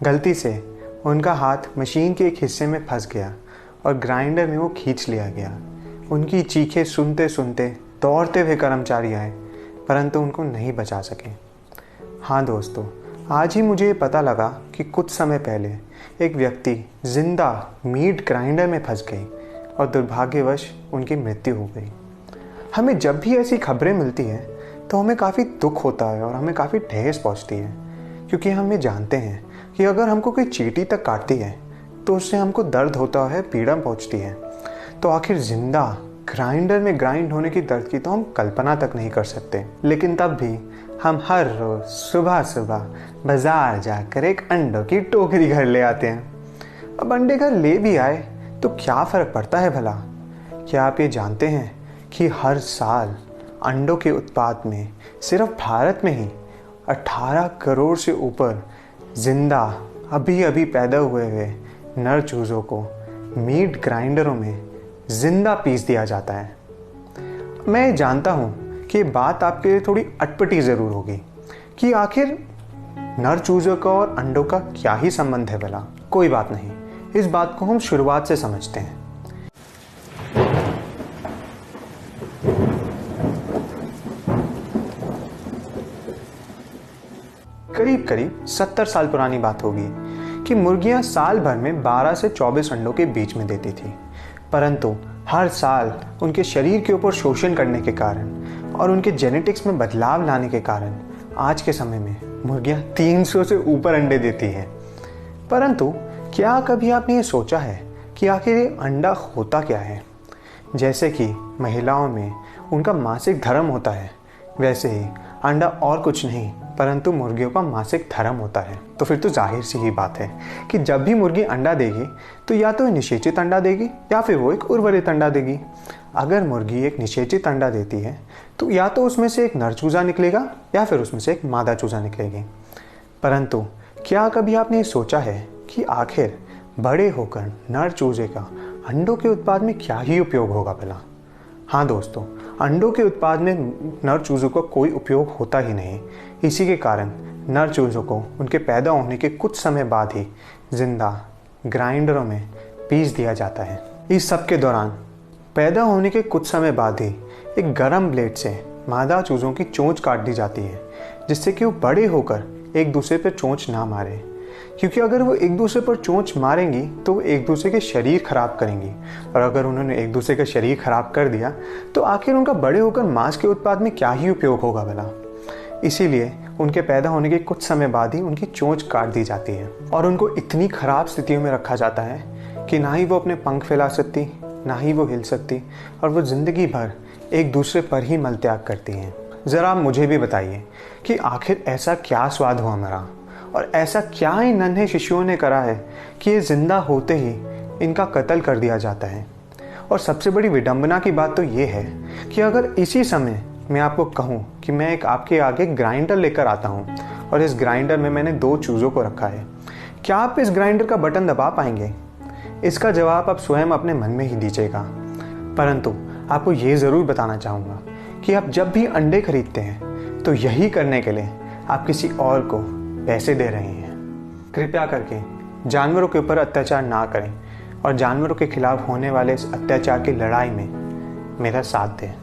गलती से उनका हाथ मशीन के एक हिस्से में फंस गया और ग्राइंडर में वो खींच लिया गया। उनकी चीखें सुनते सुनते दौड़ते हुए कर्मचारी आए, परंतु उनको नहीं बचा सके। हाँ दोस्तों, आज ही मुझे ये पता लगा कि कुछ समय पहले एक व्यक्ति जिंदा मीट ग्राइंडर में फंस गई और दुर्भाग्यवश उनकी मृत्यु हो गई। हमें जब भी ऐसी खबरें मिलती हैं तो हमें काफ़ी दुख होता है और हमें काफ़ी ठेस पहुंचती है, क्योंकि हम ये जानते हैं कि अगर हमको कोई चींटी तक काटती है तो उससे हमको दर्द होता है, पीड़ा पहुंचती है। तो आखिर जिंदा ग्राइंडर में ग्राइंड होने की दर्द की तो हम कल्पना तक नहीं कर सकते। लेकिन तब भी हम हर रोज़ सुबह सुबह बाज़ार जाकर एक अंडों की टोकरी घर ले आते हैं। अब अंडे घर ले भी आए तो क्या फ़र्क पड़ता है भला? क्या आप ये जानते हैं कि हर साल अंडों के उत्पाद में सिर्फ भारत में ही 18 करोड़ से ऊपर जिंदा अभी अभी पैदा हुए नर चूज़ों को मीट ग्राइंडरों में जिंदा पीस दिया जाता है। मैं जानता हूँ कि बात आपके लिए थोड़ी अटपटी ज़रूर होगी कि आखिर नर चूज़ों का और अंडों का क्या ही संबंध है भला। कोई बात नहीं, इस बात को हम शुरुआत से समझते हैं। करीब करीब 70 साल पुरानी बात होगी कि मुर्गियां साल भर में 12 से 24 अंडों के बीच में देती थी, परंतु हर साल उनके शरीर के ऊपर शोषण करने के कारण और उनके जेनेटिक्स में बदलाव लाने के कारण आज के समय में मुर्गियां 300 से ऊपर अंडे देती हैं। परंतु क्या कभी आपने ये सोचा है कि आखिर ये अंडा होता क्या है? जैसे कि महिलाओं में उनका मासिक धर्म होता है, वैसे ही अंडा और कुछ नहीं परंतु मुर्गियों का मासिक धर्म होता है। तो फिर तो जाहिर सी ही बात है कि जब भी मुर्गी अंडा देगी तो या तो निषेचित अंडा देगी या फिर वो एक उर्वरित अंडा देगी। अगर मुर्गी एक निषेचित अंडा देती है तो या तो उसमें से एक नर चूज़ा निकलेगा या फिर उसमें से एक मादा चूज़ा निकलेगी। परंतु क्या कभी आपने ये सोचा है कि आखिर बड़े होकर नर चूज़े का अंडों के उत्पाद में क्या ही उपयोग होगा भला? हाँ दोस्तों, अंडों के उत्पाद में नर चूज़ों का कोई उपयोग होता ही नहीं। इसी के कारण नर चूज़ों को उनके पैदा होने के कुछ समय बाद ही जिंदा ग्राइंडरों में पीस दिया जाता है। इस सब के दौरान पैदा होने के कुछ समय बाद ही एक गर्म ब्लेड से मादा चूज़ों की चोंच काट दी जाती है, जिससे कि वो बड़े होकर एक दूसरे पर चोंच ना मारे। क्योंकि अगर वो एक दूसरे पर चोंच मारेंगी तो वो एक दूसरे के शरीर खराब करेंगी, और अगर उन्होंने एक दूसरे का शरीर खराब कर दिया तो आखिर उनका बड़े होकर मांस के उत्पाद में क्या ही उपयोग होगा भला? इसीलिए उनके पैदा होने के कुछ समय बाद ही उनकी चोंच काट दी जाती है और उनको इतनी खराब स्थितियों में रखा जाता है कि ना ही वो अपने पंख फैला सकती, ना ही वो हिल सकती, और वो ज़िंदगी भर एक दूसरे पर ही मल त्याग करती हैं। ज़रा आप मुझे भी बताइए कि आखिर ऐसा क्या स्वाद हुआ मेरा, और ऐसा क्या इन नन्हे शिशुओं ने करा है कि ये जिंदा होते ही इनका कत्ल कर दिया जाता है। और सबसे बड़ी विडंबना की बात तो ये है कि अगर इसी समय मैं आपको कहूँ कि मैं एक आपके आगे ग्राइंडर लेकर आता हूँ और इस ग्राइंडर में मैंने 2 चूज़ों को रखा है, क्या आप इस ग्राइंडर का बटन दबा पाएंगे? इसका जवाब आप स्वयं अपने मन में ही दीजिएगा। परंतु आपको ये ज़रूर बताना चाहूँगा कि आप जब भी अंडे खरीदते हैं तो यही करने के लिए आप किसी और को पैसे दे रहे हैं। कृपया करके जानवरों के ऊपर अत्याचार ना करें और जानवरों के खिलाफ होने वाले इस अत्याचार की लड़ाई में मेरा साथ दें।